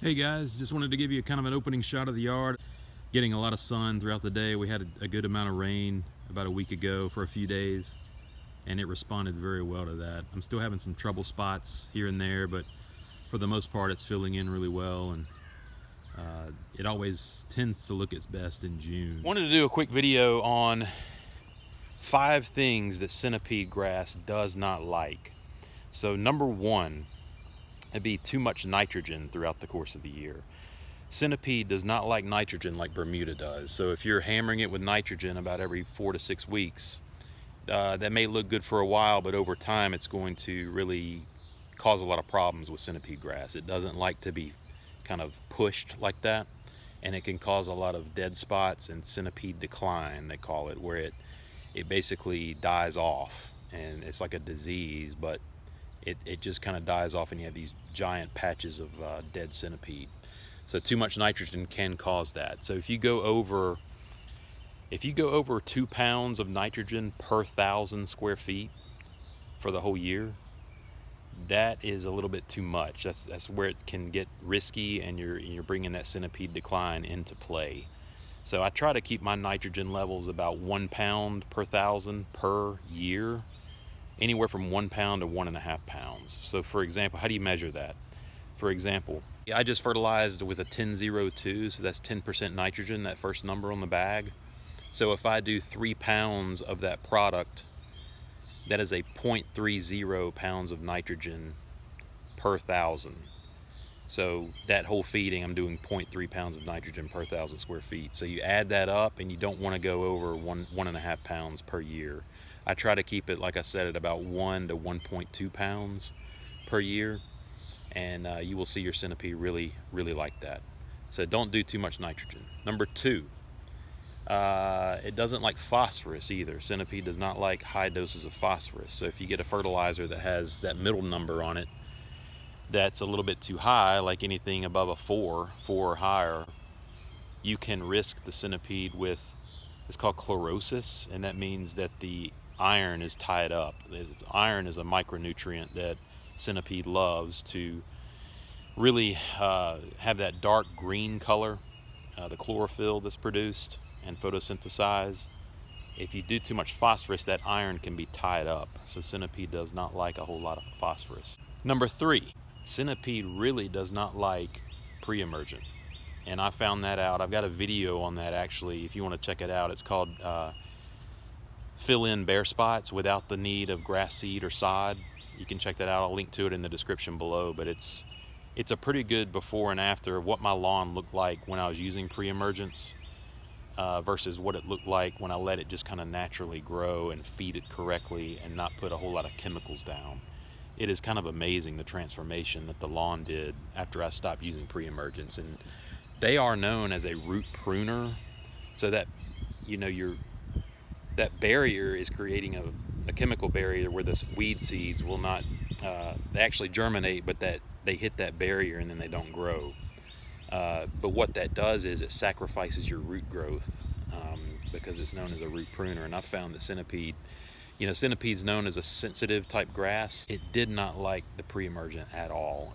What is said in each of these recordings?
Hey guys, just wanted to give you kind of an opening shot of the yard. Getting a lot of sun throughout the day. We had a good amount of rain about a week ago for a few days, and it responded very well to that. I'm still having some trouble spots here and there, but for the most part it's filling in really well, and it always tends to look its best in June. Wanted to do a quick video on 5 things that centipede grass does not like. So number 1, it'd be too much nitrogen throughout the course of the year. Centipede does not like nitrogen like Bermuda does. So if you're hammering it with nitrogen about every 4 to 6 weeks, that may look good for a while, but over time it's going to really cause a lot of problems with centipede grass. It doesn't like to be kind of pushed like that, and it can cause a lot of dead spots and centipede decline, they call it, where it basically dies off, and it's like a disease, but it just kind of dies off, and you have these giant patches of dead centipede. So too much nitrogen can cause that. So if you go over 2 pounds of nitrogen per 1,000 square feet for the whole year, that is a little bit too much. That's where it can get risky, and you're bringing that centipede decline into play. So I try to keep my nitrogen levels about 1 pound per 1,000 per year, anywhere from 1 pound to 1.5 pounds. So for example, how do you measure that? For example, I just fertilized with a 10-02, so that's 10% nitrogen, that first number on the bag. So if I do 3 pounds of that product, that is a 0.30 pounds of nitrogen per 1,000. So that whole feeding, I'm doing 0.3 pounds of nitrogen per 1,000 square feet. So you add that up, and you don't want to go over 1.5 pounds per year. I try to keep it, like I said, at about 1 to 1.2 pounds per year, and you will see your centipede really like that. So don't do too much nitrogen. Number 2, it doesn't like phosphorus either. Centipede does not like high doses of phosphorus. So if you get a fertilizer that has that middle number on it that's a little bit too high, like anything above a 4 or higher, you can risk the centipede with, it's called chlorosis, and that means that the iron is tied up. Iron is a micronutrient that centipede loves to really have that dark green color, the chlorophyll that's produced and photosynthesize. If you do too much phosphorus, that iron can be tied up. So centipede does not like a whole lot of phosphorus. Number 3, centipede really does not like pre-emergent. And I found that out. I've got a video on that actually, if you want to check it out. It's called Fill in bare spots without the need of grass seed or sod. You can check that out. I'll link to it in the description below, but it's a pretty good before and after of what my lawn looked like when I was using pre-emergents versus what it looked like when I let it just kind of naturally grow and feed it correctly and not put a whole lot of chemicals down. It is kind of amazing the transformation that the lawn did after I stopped using pre-emergents. And they are known as a root pruner, so that, you know, that barrier is creating a chemical barrier where the weed seeds will not, they actually germinate, but that they hit that barrier and then they don't grow. But what that does is it sacrifices your root growth because it's known as a root pruner. And I've found that centipede, centipede's known as a sensitive type grass. It did not like the pre-emergent at all.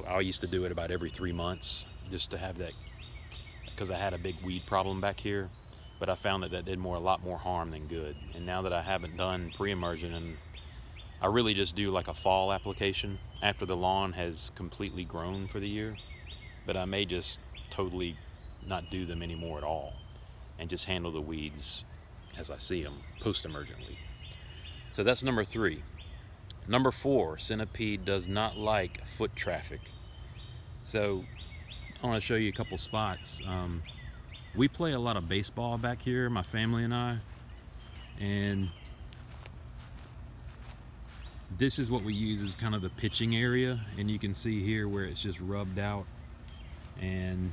I used to do it about every 3 months just to have that, because I had a big weed problem back here. But I found that did a lot more harm than good. And now that I haven't done pre-emergent, and I really just do like a fall application after the lawn has completely grown for the year, but I may just totally not do them anymore at all and just handle the weeds as I see them post-emergently. So that's number 3. Number 4, centipede does not like foot traffic. So I want to show you a couple spots. We play a lot of baseball back here, my family and I, and this is what we use as kind of the pitching area, and you can see here where it's just rubbed out, and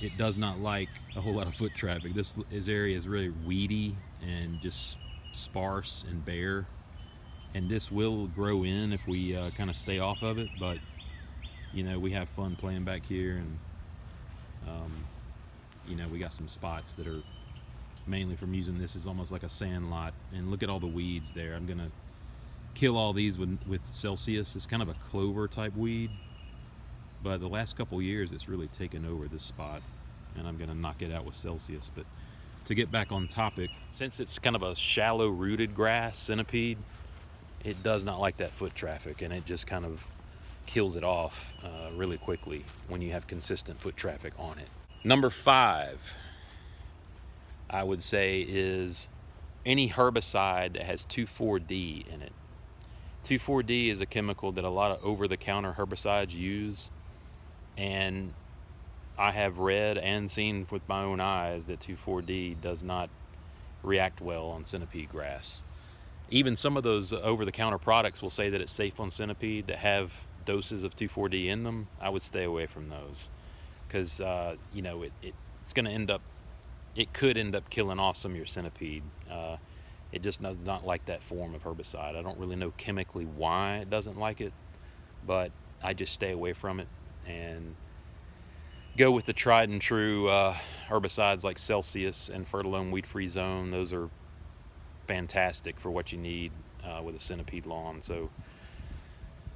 it does not like a whole lot of foot traffic. This area is really weedy and just sparse and bare, and this will grow in if we kind of stay off of it, but we have fun playing back here, and we got some spots that are mainly from using this as almost like a sand lot. And look at all the weeds there. I'm gonna kill all these with Celsius. It's kind of a clover type weed, but the last couple years it's really taken over this spot, and I'm gonna knock it out with Celsius. But to get back on topic, since it's kind of a shallow rooted grass, centipede, it does not like that foot traffic, and it just kind of kills it off really quickly when you have consistent foot traffic on it. Number 5, I would say, is any herbicide that has 2,4-D in it. 2,4-D is a chemical that a lot of over-the-counter herbicides use, and I have read and seen with my own eyes that 2,4-D does not react well on centipede grass. Even some of those over-the-counter products will say that it's safe on centipede that have doses of 2,4-D in them. I would stay away from those, because you know, it's going to end up, it could end up killing off some of your centipede. It just does not like that form of herbicide. I don't really know chemically why it doesn't like it, but I just stay away from it and go with the tried and true herbicides like Celsius and Fertilization Weed Free Zone. Those are fantastic for what you need with a centipede lawn. So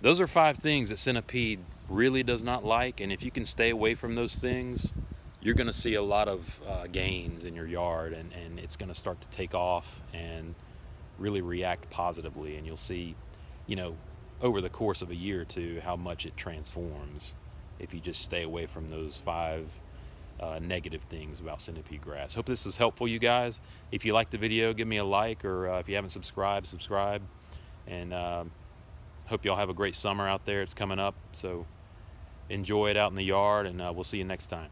those are 5 things that centipede really does not like, and if you can stay away from those things, you're going to see a lot of gains in your yard, and it's going to start to take off and really react positively, and you'll see, you know, over the course of a year or two how much it transforms if you just stay away from those 5 negative things about centipede grass. Hope this was helpful, you guys. If you liked the video, give me a like, or if you haven't subscribed, subscribe. And hope y'all have a great summer out there. It's coming up, so enjoy it out in the yard, and we'll see you next time.